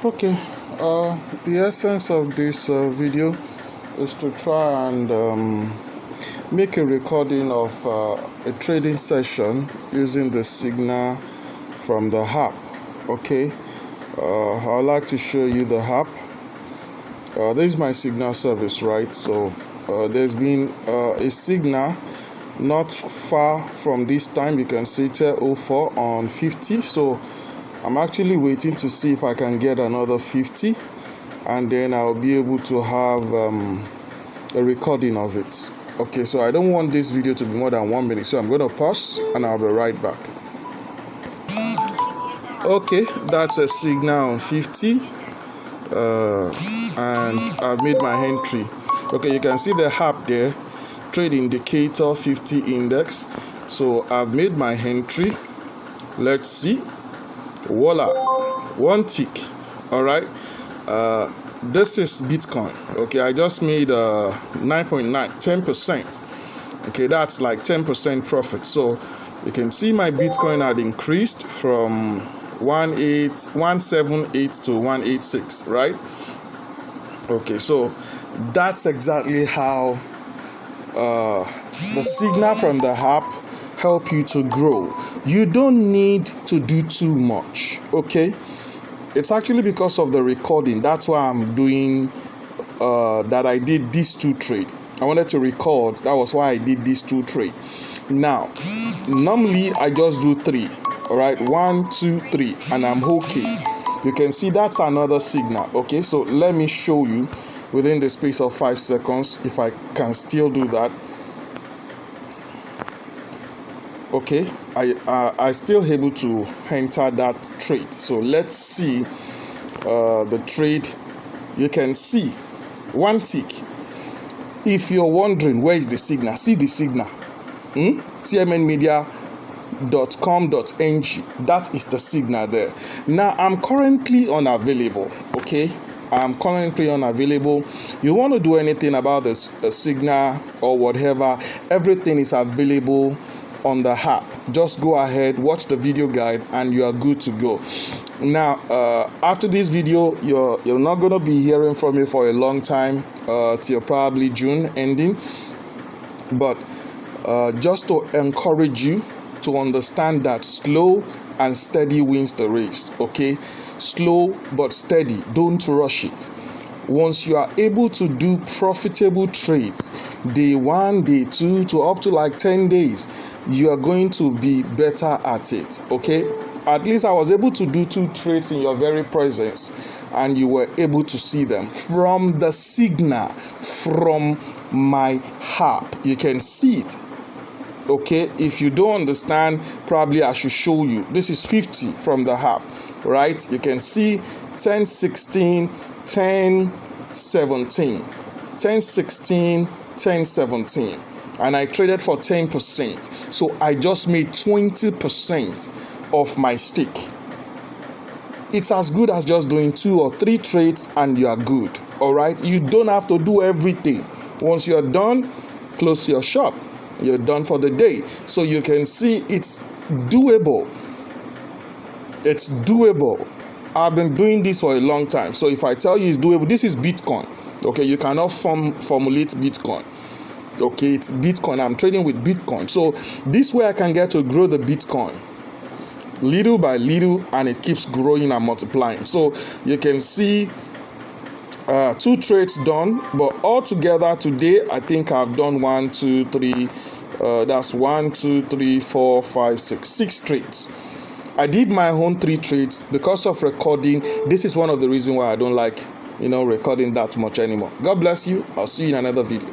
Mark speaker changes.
Speaker 1: Okay, the essence of this video is to try and make a recording of a trading session using the signal from the app. Okay, I'd like to show you the app. This is my signal service, right? So there's been a signal not far from this time. You can see 10:04 on 50. So I'm actually waiting to see if I can get another 50, and then I'll be able to have a recording of it. Okay, so I don't want this video to be more than 1 minute, so I'm going to pause and I'll be right back. Okay, that's a signal on 50, and I've made my entry. Okay, you can see the app there, trade indicator 50 index. So I've made my entry. Let's see. Voila, one tick. All right, this is Bitcoin. Okay, I just made 10%. Okay, that's like 10% profit. So you can see my Bitcoin had increased from 178 to 186, right? Okay, so that's exactly how the signal from the app help you to grow. You don't need to do too much. Okay, it's actually because of the recording. That's why I'm doing that. I did these two trades. I wanted to record. That was why I did these two trades. Now, normally I just do 3. All right, 1, 2, 3, and I'm okay. You can see that's another signal. Okay, so let me show you within the space of 5 seconds if I can still do that. Okay, I still able to enter that trade. So let's see the trade. You can see one tick. If you're wondering where is the signal, see the signal. TMNmedia.com.ng. That is the signal there. Now I'm currently unavailable. Okay, I'm currently unavailable. You want to do anything about this signal or whatever, everything is available on the app. Just go ahead, watch the video guide, and you are good to go. Now after this video, you're not going to be hearing from me for a long time, till probably June ending, but just to encourage you to understand that slow and steady wins the race. Okay, slow but steady, don't rush it. Once you are able to do profitable trades, day 1, day 2 to up to like 10 days, you are going to be better at it. Okay, at least I was able to do 2 trades in your very presence, and you were able to see them from the signal from my app. You can see it. Okay, if you don't understand, probably I should show you. This is 50 from the app, right? You can see 1016, 1017, 1016, 1017, and I traded for 10%. So I just made 20% of my stake. It's as good as just doing 2 or 3 trades and you are good. All right, you don't have to do everything. Once you're done, close your shop. You're done for the day. So you can see it's doable. It's doable. I've been doing this for a long time. So if I tell you it's doable, this is Bitcoin. Okay, you cannot formulate Bitcoin. Okay, it's Bitcoin. I'm trading with Bitcoin. So this way I can get to grow the Bitcoin little by little, and it keeps growing and multiplying. So you can see 2 trades done, but altogether today I think I've done 1, 2, 3. That's 1, 2, 3, 4, 5, 6 trades. I did my own 3 trades because of recording. This is one of the reasons why I don't like recording that much anymore. God bless you. I'll see you in another video.